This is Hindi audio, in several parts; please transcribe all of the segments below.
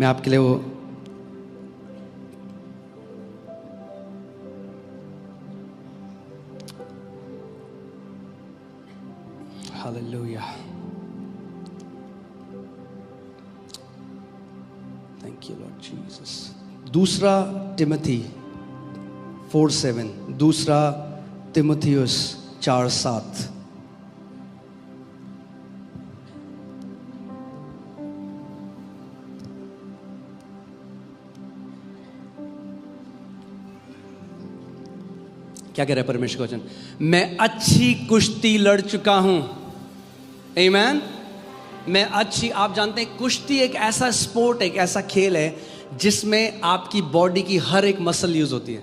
मैं आपके लिए वो hallelujah, thank you Lord Jesus. दूसरा तिमोथी 4:7, दूसरा तिमोथियुस 4:7। क्या कह रहा है परमेश्वर का वचन? मैं अच्छी कुश्ती लड़ चुका हूं। आमीन। मैं अच्छी, आप जानते हैं कुश्ती एक ऐसा स्पोर्ट, एक ऐसा खेल है जिसमें आपकी बॉडी की हर एक मसल यूज होती है।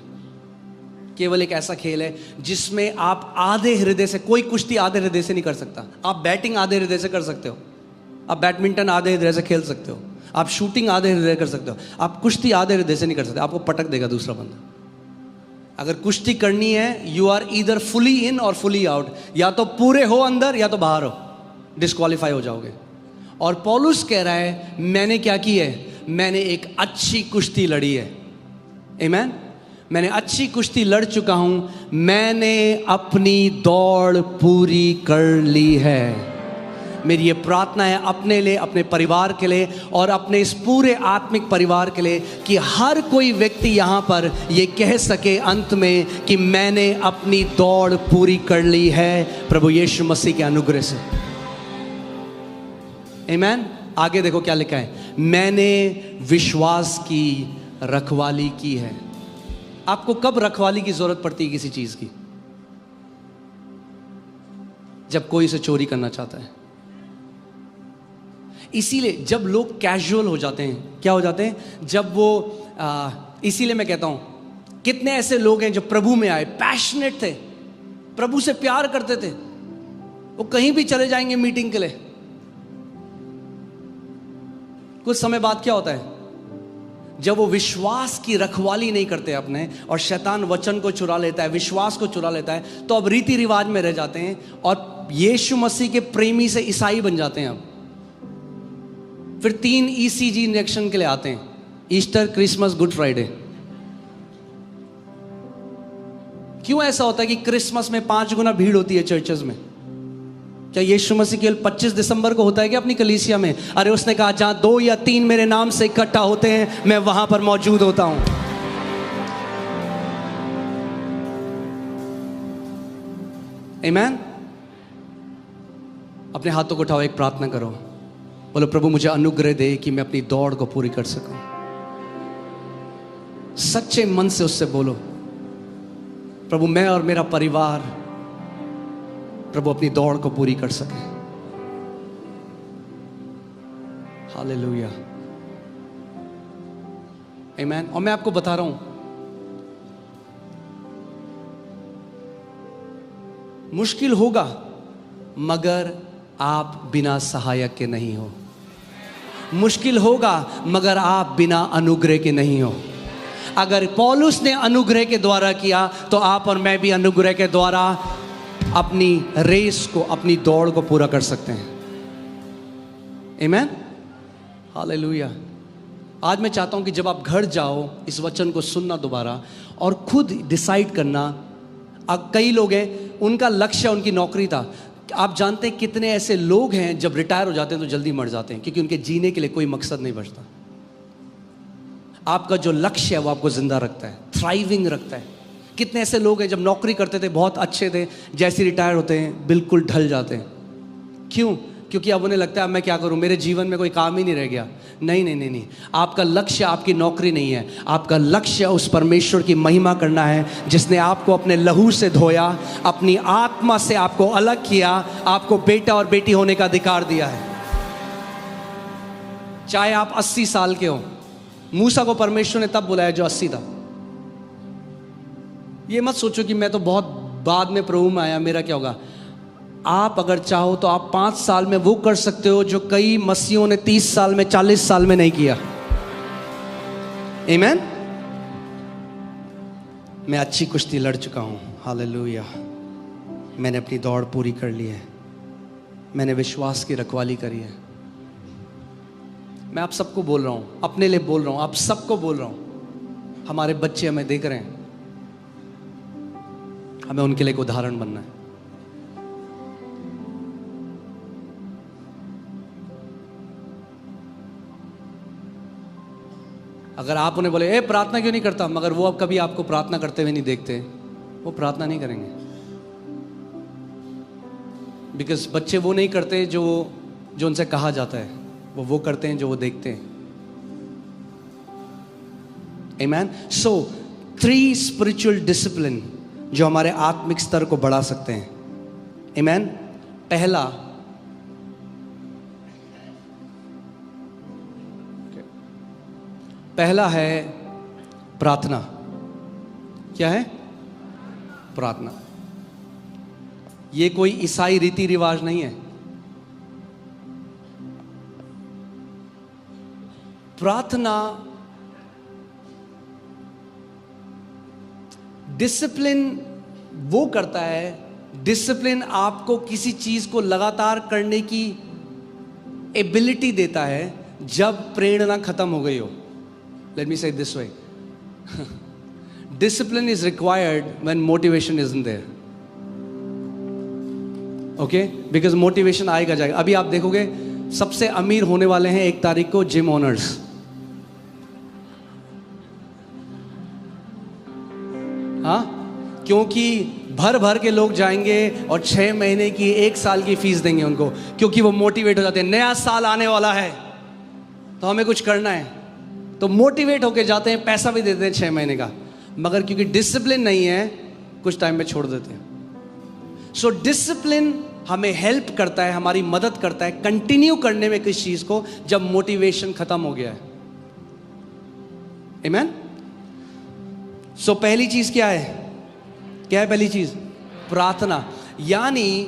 केवल एक ऐसा खेल है जिसमें आप आधे हृदय से, कोई कुश्ती आधे हृदय से नहीं कर सकता। आप बैटिंग आधे हृदय से कर सकते हो, आप बैडमिंटन आधे हृदय से खेल सकते हो, आप शूटिंग आधे हृदय कर सकते हो, आप कुश्ती आधे हृदय से नहीं कर सकते। आपको पटक देगा दूसरा बंदा। अगर कुश्ती करनी है, you are either fully in और फुली आउट, या तो पूरे हो अंदर या तो बाहर हो, डिस्क्वालीफाई हो जाओगे। और पौलुस कह रहा है मैंने क्या की है? मैंने एक अच्छी कुश्ती लड़ी है। आमीन। मैंने अच्छी कुश्ती लड़ चुका हूं, मैंने अपनी दौड़ पूरी कर ली है। मेरी ये प्रार्थना है अपने लिए, अपने परिवार के लिए और अपने इस पूरे आत्मिक परिवार के लिए कि हर कोई व्यक्ति यहाँ पर ये कह सके अंत में कि मैंने अपनी दौड़ पूरी कर ली है प्रभु यीशु मसीह के अनुग्रह से। आमीन। आगे देखो क्या लिखा है, मैंने विश्वास की रखवाली की है। आपको कब रखवाली की जरूरत पड़ती है किसी चीज की? जब कोई इसे चोरी करना चाहता है। इसीलिए जब लोग कैजुअल हो जाते हैं, क्या हो जाते हैं? जब वो इसीलिए मैं कहता हूं, कितने ऐसे लोग हैं जो प्रभु में आए, पैशनेट थे, प्रभु से प्यार करते थे, वो कहीं भी चले जाएंगे मीटिंग के लिए। कुछ समय बाद क्या होता है? जब वो विश्वास की रखवाली नहीं करते अपने, और शैतान वचन को चुरा लेता है, विश्वास को चुरा लेता है, तो अब रीति रिवाज में रह जाते हैं और यीशु मसीह के प्रेमी से ईसाई बन जाते हैं। अब फिर 3 ECG इंजेक्शन के लिए आते हैं, ईस्टर, क्रिसमस, गुड फ्राइडे। क्यों ऐसा होता है कि क्रिसमस में 5 गुना भीड़ होती है चर्चेस में? क्या यीशु मसीह केवल 25 दिसंबर को होता है क्या अपनी कलीसिया में? अरे उसने कहा जहां 2 या 3 मेरे नाम से इकट्ठा होते हैं मैं वहां पर मौजूद होता हूं। आमीन। अपने हाथों को उठाओ, एक प्रार्थना करो, बोलो प्रभु मुझे अनुग्रह दे कि मैं अपनी दौड़ को पूरी कर सकूं। सच्चे मन से उससे बोलो, प्रभु मैं और मेरा परिवार प्रभु अपनी दौड़ को पूरी कर सके। हालेलुया, आमीन। और मैं आपको बता रहा हूं, मुश्किल होगा मगर आप बिना सहायक के नहीं हो। मुश्किल होगा मगर आप बिना अनुग्रह के नहीं हो। अगर पौलुस ने अनुग्रह के द्वारा किया तो आप और मैं भी अनुग्रह के द्वारा अपनी रेस को, अपनी दौड़ को पूरा कर सकते हैं। आमीन। हालेलुया। आज मैं चाहता हूं कि जब आप घर जाओ इस वचन को सुनना दोबारा और खुद डिसाइड करना। अब कई लोग हैं उनका लक्ष्य उनकी नौकरी था। आप जानते हैं कितने ऐसे लोग हैं जब रिटायर हो जाते हैं तो जल्दी मर जाते हैं, क्योंकि उनके जीने के लिए कोई मकसद नहीं बचता। आपका जो लक्ष्य है वो आपको जिंदा रखता है, थ्राइविंग रखता है। कितने ऐसे लोग हैं जब नौकरी करते थे बहुत अच्छे थे, जैसे रिटायर होते हैं बिल्कुल ढल जाते हैं। क्यों? क्योंकि अब उन्हें लगता है अब मैं क्या करूं, मेरे जीवन में कोई काम ही नहीं रह गया। नहीं नहीं नहीं नहीं, आपका लक्ष्य आपकी नौकरी नहीं है। आपका लक्ष्य उस परमेश्वर की महिमा करना है जिसने आपको अपने लहू से धोया, अपनी आत्मा से आपको अलग किया, आपको बेटा और बेटी होने का अधिकार दिया है। चाहे आप 80 साल के हो। मूसा को परमेश्वर ने तब बुलाया जो 80 था। ये मत सोचो कि मैं तो बहुत बाद में प्रभु में आया, मेरा क्या होगा। आप अगर चाहो तो आप 5 साल में वो कर सकते हो जो कई मसीहों ने 30 साल में, 40 साल में नहीं किया। आमीन। मैं अच्छी कुश्ती लड़ चुका हूं। हालेलुया। मैंने अपनी दौड़ पूरी कर ली है। मैंने विश्वास की रखवाली करी है। मैं आप सबको बोल रहा हूं, अपने लिए बोल रहा हूं, आप सबको बोल रहा हूं। हमारे बच्चे हमें देख रहे हैं, हमें उनके लिए एक उदाहरण बनना है। अगर आप उन्हें बोले ए प्रार्थना क्यों नहीं करता, मगर वो अब कभी आपको प्रार्थना करते हुए नहीं देखते, वो प्रार्थना नहीं करेंगे। बिकॉज बच्चे वो नहीं करते जो उनसे कहा जाता है, वो करते हैं जो वो देखते हैं। Amen? So, 3 spiritual discipline जो हमारे आत्मिक स्तर को बढ़ा सकते हैं। Amen? पहला है प्रार्थना। क्या है? प्रार्थना। ये कोई ईसाई रीति रिवाज नहीं है। प्रार्थना डिसिप्लिन वो करता है, डिसिप्लिन आपको किसी चीज को लगातार करने की एबिलिटी देता है जब प्रेरणा खत्म हो गई हो। लेट मी से this way, discipline is required when motivation isn't there. Okay? Because motivation आएगा जाएगा। अभी आप देखोगे सबसे अमीर होने वाले हैं 1 तारीख को जिम ओनर्स। हाँ, क्योंकि भर भर के लोग जाएंगे और 6 महीने की 1 साल की फीस देंगे उनको, क्योंकि वो मोटिवेट हो जाते हैं। नया साल आने वाला है तो हमें कुछ करना है, तो मोटिवेट होके जाते हैं, पैसा भी देते हैं 6 महीने का, मगर क्योंकि डिसिप्लिन नहीं है कुछ टाइम में छोड़ देते हैं। सो डिसिप्लिन हमें हेल्प करता है, हमारी मदद करता है कंटिन्यू करने में किस चीज को, जब मोटिवेशन खत्म हो गया है। आमीन। सो पहली चीज क्या है? क्या है पहली चीज? प्रार्थना। यानी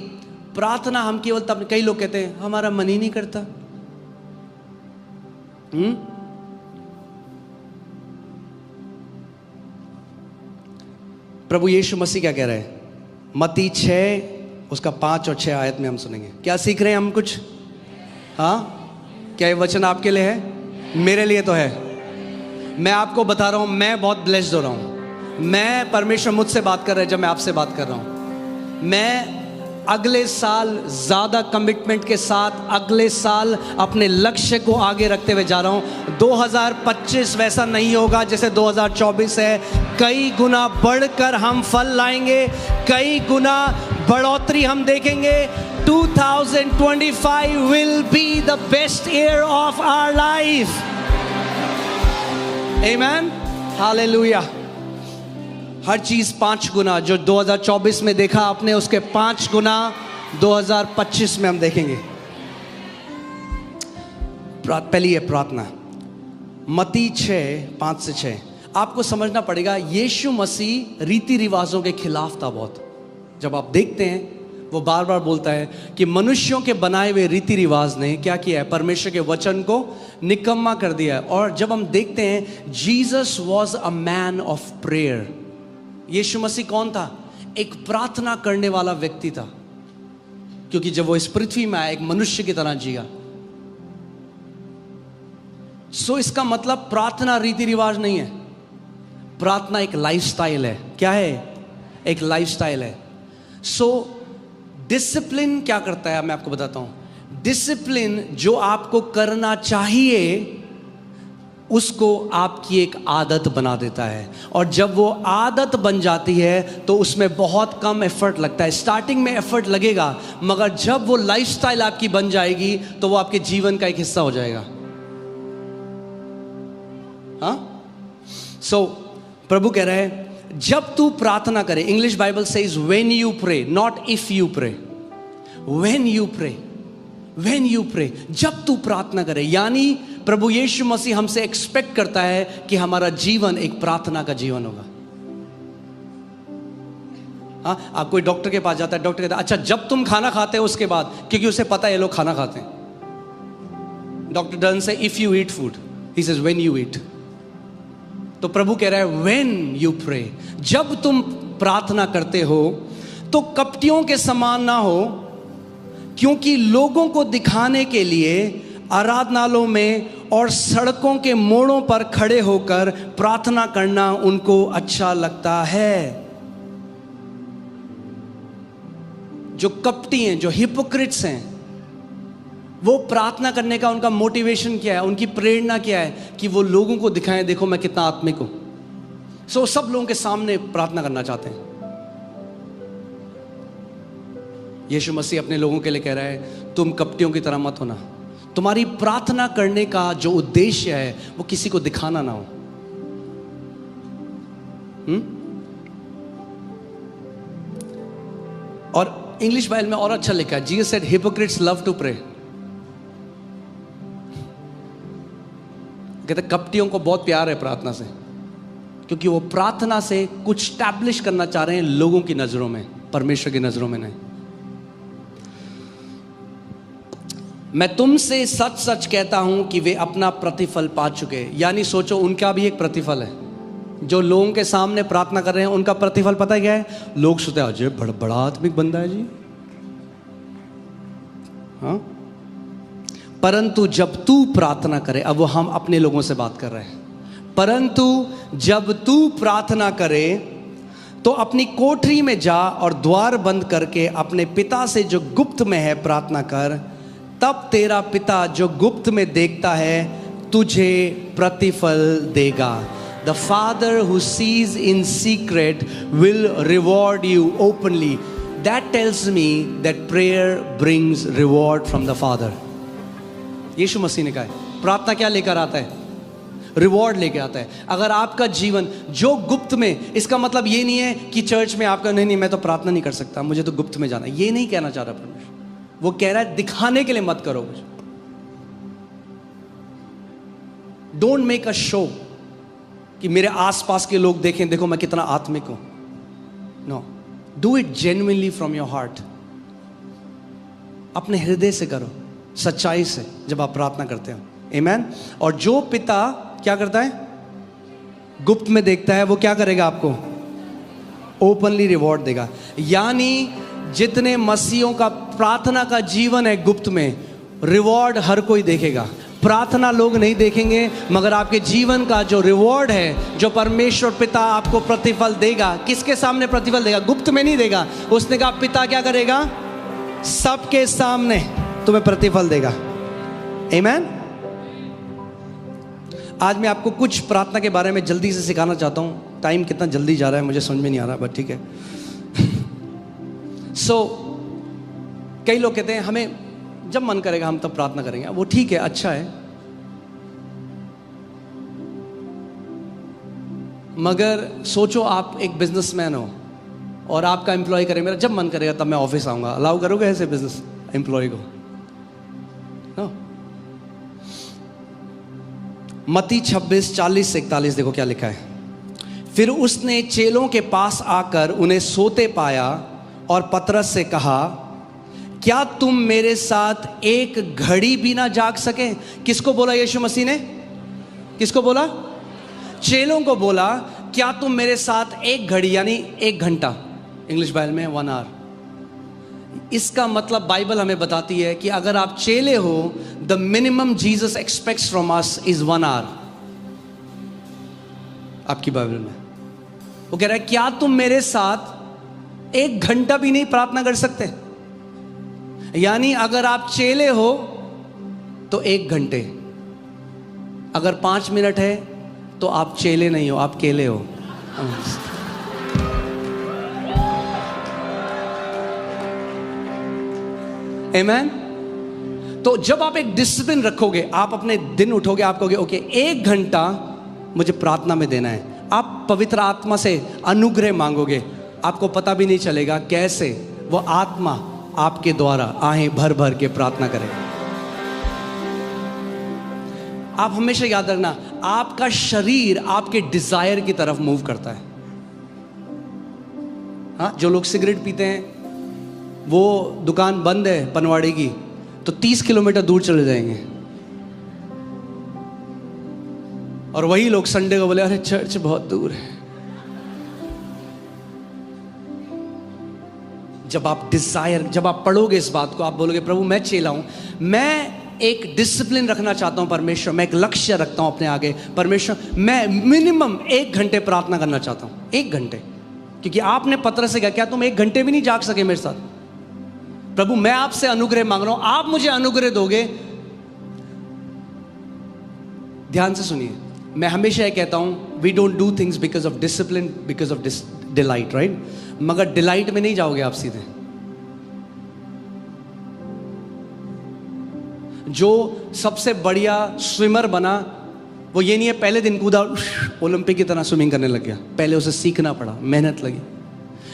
प्रार्थना हम केवल तब, कई लोग कहते हैं हमारा मन ही नहीं करता। प्रभु यीशु मसीह क्या कह रहे हैं? मत्ती 6 उसका 5 और 6 आयत में हम सुनेंगे। क्या सीख रहे हैं हम कुछ? हाँ, क्या ये वचन आपके लिए है? मेरे लिए तो है। मैं आपको बता रहा हूं, मैं बहुत ब्लेस्ड हो रहा हूं। मैं, परमेश्वर मुझसे बात कर रहे हैं जब मैं आपसे बात कर रहा हूं। मैं अगले साल ज्यादा कमिटमेंट के साथ अगले साल अपने लक्ष्य को आगे रखते हुए जा रहा हूं। 2025 वैसा नहीं होगा जैसे 2024 है। कई गुना बढ़कर हम फल लाएंगे, कई गुना बढ़ोतरी हम देखेंगे। 2025 will be the best year of our life. Amen. Hallelujah. हर चीज 5 गुना, जो 2024 में देखा आपने उसके 5 गुना 2025 में हम देखेंगे। पहली है प्रार्थना। मत्ती 6:5 से 6। आपको समझना पड़ेगा, यीशु मसीह रीति रिवाजों के खिलाफ था बहुत। जब आप देखते हैं वो बार बार बोलता है कि मनुष्यों के बनाए हुए रीति रिवाज ने क्या किया है? परमेश्वर के वचन को निकम्मा कर दिया है। और जब हम देखते हैं, Jesus was a man of prayer. Yeshu Masih कौन था? एक प्रार्थना करने वाला व्यक्ति था, क्योंकि जब वो इस पृथ्वी में आया एक मनुष्य की तरह जिया। सो इसका मतलब प्रार्थना रीति रिवाज नहीं है, प्रार्थना एक लाइफस्टाइल है। क्या है? एक लाइफस्टाइल है। सो डिसिप्लिन क्या करता है मैं आपको बताता हूं। डिसिप्लिन जो आपको करना चाहिए उसको आपकी एक आदत बना देता है, और जब वो आदत बन जाती है तो उसमें बहुत कम एफर्ट लगता है। स्टार्टिंग में एफर्ट लगेगा, मगर जब वो लाइफस्टाइल आपकी बन जाएगी तो वो आपके जीवन का एक हिस्सा हो जाएगा। हाँ, सो प्रभु कह रहे हैं जब तू प्रार्थना करे, English Bible says when you pray, not if you pray, when you pray, when you pray, जब तू प्रार्थना करे। यानी प्रभु यीशु मसीह हमसे एक्सपेक्ट करता है कि हमारा जीवन एक प्रार्थना का जीवन होगा। हाँ, आप कोई डॉक्टर के पास जाता है, डॉक्टर कहता है अच्छा जब तुम खाना खाते हो उसके बाद, क्योंकि उसे पता है ये लोग खाना खाते हैं। Doctor doesn't say if you eat food, he says when you eat. तो प्रभु कह रहा है व्हेन यू प्रे, जब तुम प्रार्थना करते हो तो कपटियों के समान ना हो, क्योंकि लोगों को दिखाने के लिए आराधनालयों में और सड़कों के मोड़ों पर खड़े होकर प्रार्थना करना उनको अच्छा लगता है। जो कपटी हैं, जो हिपोक्रिट्स हैं, वो प्रार्थना करने का उनका मोटिवेशन क्या है, उनकी प्रेरणा क्या है कि वो लोगों को दिखाएं, देखो मैं कितना आत्मिक हूं। सो सब लोगों के सामने प्रार्थना करना चाहते हैं। यीशु मसीह अपने लोगों के लिए कह रहा है, तुम कपटियों की तरह मत होना। तुम्हारी प्रार्थना करने का जो उद्देश्य है वो किसी को दिखाना ना हो। और इंग्लिश बाइबल में और अच्छा लिखा है, Jesus said hypocrites love to pray. कहते कपटियों को बहुत प्यार है प्रार्थना से, क्योंकि वो प्रार्थना से कुछ स्टैब्लिश करना चाह रहे हैं लोगों की नजरों में, परमेश्वर की नजरों में नहीं। मैं तुमसे सच सच कहता हूं कि वे अपना प्रतिफल पा चुके। यानी सोचो, उनका भी एक प्रतिफल है। जो लोगों के सामने प्रार्थना कर रहे हैं उनका प्रतिफल पता है क्या है? लोग सोचते हैं अजय बड़ा आत्मिक बंदा है जी। हाँ, परंतु जब तू प्रार्थना करे, अब वो हम अपने लोगों से बात कर रहे हैं, परंतु जब तू प्रार्थना करे तो अपनी कोठरी में जा और द्वार बंद करके अपने पिता से जो गुप्त में है प्रार्थना कर, तब तेरा पिता जो गुप्त में देखता है तुझे प्रतिफल देगा। The Father who sees in secret will reward you openly. That tells me that prayer brings reward from the Father. यीशु मसीह ने कहा है, प्रार्थना क्या लेकर आता है? रिवॉर्ड लेके आता है। अगर आपका जीवन जो गुप्त में, इसका मतलब ये नहीं है कि चर्च में आपका नहीं मैं तो प्रार्थना नहीं कर सकता, मुझे तो गुप्त में जाना है, ये नहीं कहना चाह रहा परमेश्वर। वो कह रहा है दिखाने के लिए मत करो। डोंट मेक अ शो कि मेरे आसपास के लोग देखें, देखो मैं कितना आत्मिक हूं। No, do it genuinely from your heart. अपने हृदय से करो, सच्चाई से, जब आप प्रार्थना करते हो। आमीन। और जो पिता क्या करता है? गुप्त में देखता है, वो क्या करेगा? आपको ओपनली रिवॉर्ड देगा। यानी जितने मसीहों का प्रार्थना का जीवन है गुप्त में, रिवॉर्ड हर कोई देखेगा। प्रार्थना लोग नहीं देखेंगे, मगर आपके जीवन का जो रिवॉर्ड है, जो परमेश्वर पिता आपको प्रतिफल देगा, किसके सामने प्रतिफल देगा? गुप्त में नहीं देगा। उसने कहा पिता क्या करेगा? सबके सामने तुम्हें प्रतिफल देगा। आमीन। आज मैं आपको कुछ प्रार्थना के बारे में जल्दी से सिखाना चाहता हूं। टाइम कितना जल्दी जा रहा है मुझे समझ में नहीं आ रहा, बट ठीक है। कई लोग कहते हैं हमें जब मन करेगा हम तब प्रार्थना करेंगे। वो ठीक है, अच्छा है, मगर सोचो आप एक बिजनेसमैन हो और आपका एम्प्लॉय करे मेरा जब मन करेगा तब मैं ऑफिस आऊंगा। अलाउ करोगे ऐसे बिजनेस एम्प्लॉय को? नो। मत्ती 26:40-41 देखो क्या लिखा है। फिर उसने चेलों के पास आकर उन्हें सोते पाया और पतरस से कहा, क्या तुम मेरे साथ एक घड़ी भी ना जाग सके? किसको बोला यीशु मसीह ने? किसको बोला? चेलों को बोला, क्या तुम मेरे साथ एक घड़ी, यानी 1 घंटा, इंग्लिश बाइबल में 1 आवर। इसका मतलब बाइबल हमें बताती है कि अगर आप चेले हो, the minimum Jesus expects from us is 1 hour. आपकी बाइबल में वो कह रहा है, क्या तुम मेरे साथ 1 घंटा भी नहीं प्रार्थना कर सकते? यानी अगर आप चेले हो तो 1 घंटे, अगर 5 मिनट है तो आप चेले नहीं हो, आप केले हो। आमीन। तो जब आप एक डिसिप्लिन रखोगे, आप अपने दिन उठोगे, आप कहोगे ओके 1 घंटा मुझे प्रार्थना में देना है। आप पवित्र आत्मा से अनुग्रह मांगोगे, आपको पता भी नहीं चलेगा कैसे वो आत्मा आपके द्वारा आहें भर भर के प्रार्थना करेगा। आप हमेशा याद रखना, आपका शरीर आपके डिजायर की तरफ मूव करता है। हाँ, जो लोग सिगरेट पीते हैं, वो दुकान बंद है पनवाड़ी की तो 30 किलोमीटर दूर चले जाएंगे, और वही लोग संडे को बोले अरे चर्च बहुत दूर है। जब आप डिजायर, जब आप पढ़ोगे इस बात को, आप बोलोगे प्रभु मैं चेला हूं, मैं एक डिसिप्लिन रखना चाहता हूं परमेश्वर, मैं एक लक्ष्य रखता हूं अपने आगे परमेश्वर, मैं मिनिमम 1 घंटे प्रार्थना करना चाहता हूं, 1 घंटे। क्योंकि आपने पत्र से कहा, क्या तुम 1 घंटे भी नहीं जाग सके मेरे साथ? प्रभु मैं आपसे अनुग्रह मांग रहा हूं, आप मुझे अनुग्रह दोगे। ध्यान से सुनिए, मैं हमेशा ये कहता हूं, we don't do things because of discipline, because of delight, right? मगर डिलाइट में नहीं जाओगे आप सीधे। जो सबसे बढ़िया स्विमर बना, वो ये नहीं है पहले दिन कूदा ओलंपिक की तरह स्विमिंग करने लग गया, पहले उसे सीखना पड़ा, मेहनत लगी।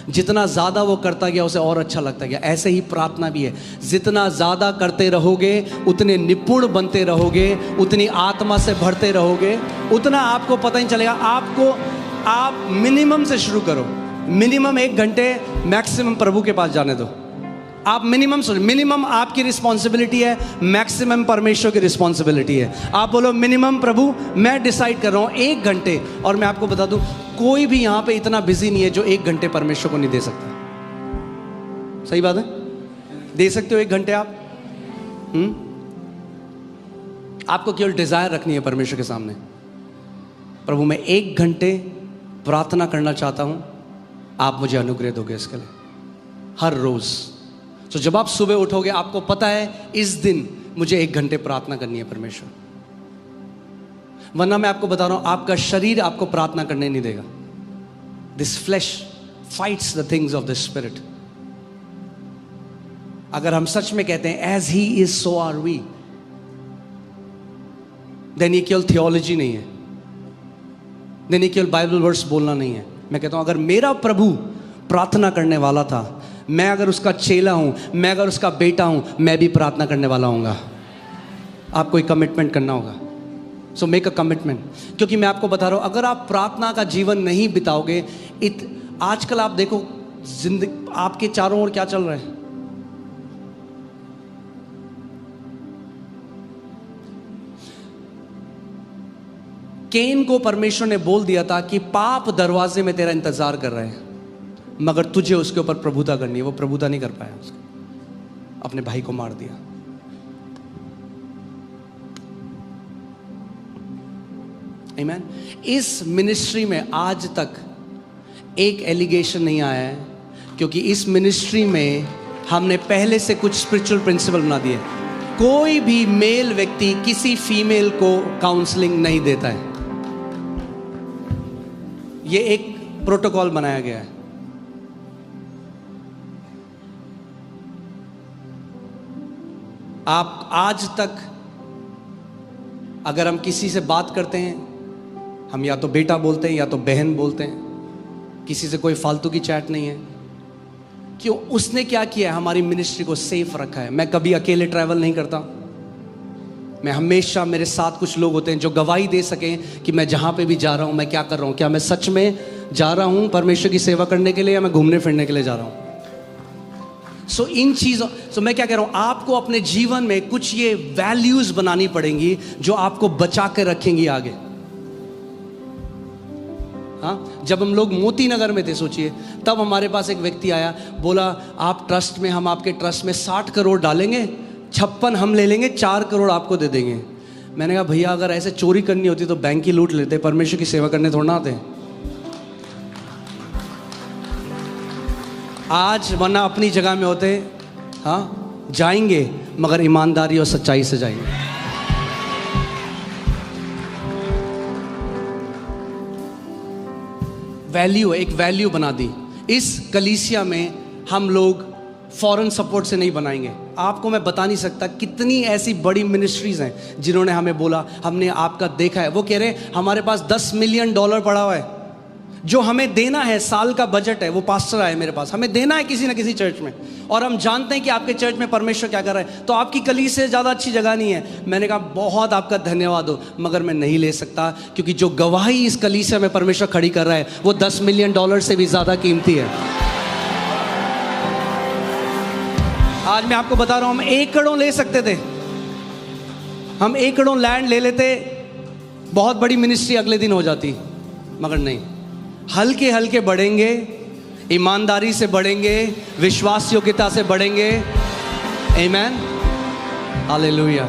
जितना ज़्यादा वो करता गया उसे और अच्छा लगता गया। ऐसे ही प्रार्थना भी है, जितना ज़्यादा करते रहोगे उतने निपुण बनते रहोगे, उतनी आत्मा से भरते रहोगे, उतना आपको पता नहीं चलेगा। आप मिनिमम से शुरू करो, मिनिमम 1 घंटे, मैक्सिमम प्रभु के पास जाने दो। आप मिनिमम आपकी रिस्पॉन्सिबिलिटी है, मैक्सिमम परमेश्वर की रिस्पॉन्सिबिलिटी है। आप बोलो मिनिमम प्रभु मैं डिसाइड कर रहा हूं 1 घंटे। और मैं आपको बता दूं, कोई भी यहां पे इतना बिजी नहीं है जो 1 घंटे परमेश्वर को नहीं दे सकता। सही बात है? दे सकते हो 1 घंटे आप। आपको केवल डिजायर रखनी है परमेश्वर के सामने, प्रभु मैं 1 घंटे प्रार्थना करना चाहता हूं, आप मुझे अनुग्रह दोगे इसके लिए हर रोज। तो जब आप सुबह उठोगे आपको पता है इस दिन मुझे 1 घंटे प्रार्थना करनी है परमेश्वर। वरना मैं आपको बता रहा हूं, आपका शरीर आपको प्रार्थना करने नहीं देगा। This flesh fights the things of the spirit. अगर हम सच में कहते हैं as he is so are we, then ये केवल थियोलॉजी नहीं है, देन ये केवल बाइबल वर्स बोलना नहीं है। मैं कहता हूं अगर मेरा प्रभु प्रार्थना करने वाला था, मैं अगर उसका चेला हूं, मैं अगर उसका बेटा हूं, मैं भी प्रार्थना करने वाला हूँगा। आपको एक कमिटमेंट करना होगा। So make a commitment. क्योंकि मैं आपको बता रहा हूं, अगर आप प्रार्थना का जीवन नहीं बिताओगे, आजकल आप देखो जिंदगी आपके चारों ओर क्या चल रहा है। केन को परमेश्वर ने बोल दिया था कि पाप दरवाजे में तेरा इंतजार कर रहे हैं, मगर तुझे उसके ऊपर प्रभुता करनी है। वो प्रभुता नहीं कर पाया, उसको अपने भाई को मार दिया। आमीन। इस मिनिस्ट्री में आज तक एक एलिगेशन नहीं आया है, क्योंकि इस मिनिस्ट्री में हमने पहले से कुछ स्पिरिचुअल प्रिंसिपल बना दिए। कोई भी मेल व्यक्ति किसी फीमेल को काउंसलिंग नहीं देता है, ये एक प्रोटोकॉल बनाया गया है। आप आज तक अगर हम किसी से बात करते हैं, हम या तो बेटा बोलते हैं या तो बहन बोलते हैं, किसी से कोई फालतू की चैट नहीं है। क्यों? उसने क्या किया है? हमारी मिनिस्ट्री को सेफ रखा है। मैं कभी अकेले ट्रैवल नहीं करता, मैं हमेशा मेरे साथ कुछ लोग होते हैं जो गवाही दे सकें कि मैं जहां पे भी जा रहा हूं मैं क्या कर रहा हूं, क्या मैं सच में जा रहा हूं परमेश्वर की सेवा करने के लिए या मैं घूमने फिरने के लिए जा रहा हूं। इन चीज़ों मैं क्या कह रहा हूं, आपको अपने जीवन में कुछ ये वैल्यूज बनानी पड़ेंगी जो आपको बचा के रखेंगी आगे। हाँ, जब हम लोग मोती नगर में थे, सोचिए, तब हमारे पास एक व्यक्ति आया, बोला आप ट्रस्ट में, हम आपके ट्रस्ट में 60 करोड़ डालेंगे, 56 हम ले लेंगे, 4 करोड़ आपको दे देंगे। मैंने कहा भैया अगर ऐसे चोरी करनी होती तो बैंक ही लूट लेते, परमेश्वर की सेवा करने थोड़ा ना आते आज, वरना अपनी जगह में होते। हाँ, जाएंगे मगर ईमानदारी और सच्चाई से जाएंगे। वैल्यू, एक वैल्यू बना दी। इस कलीसिया में हम लोग फॉरेन सपोर्ट से नहीं बनाएंगे। आपको मैं बता नहीं सकता कितनी ऐसी बड़ी मिनिस्ट्रीज हैं जिन्होंने हमें बोला हमने आपका देखा है। वो कह रहे हमारे पास $10 मिलियन पड़ा हुआ है जो हमें देना है, साल का बजट है। वो पास्टर आए मेरे पास, हमें देना है किसी ना किसी चर्च में, और हम जानते हैं कि आपके चर्च में परमेश्वर क्या कर रहा है, तो आपकी कलीसिया से ज़्यादा अच्छी जगह नहीं है। मैंने कहा बहुत आपका धन्यवाद हो, मगर मैं नहीं ले सकता, क्योंकि जो गवाही इस कलीसिया में परमेश्वर खड़ी कर रहा है वो $10 मिलियन से भी ज़्यादा कीमती है। आज मैं आपको बता रहा हूं, हम एकड़ों ले सकते थे, हम एकड़ों लैंड ले लेते, बहुत बड़ी मिनिस्ट्री अगले दिन हो जाती, मगर नहीं। हल्के हल्के बढ़ेंगे, ईमानदारी से बढ़ेंगे, विश्वास योग्यता से बढ़ेंगे। आमीन, हालेलुया।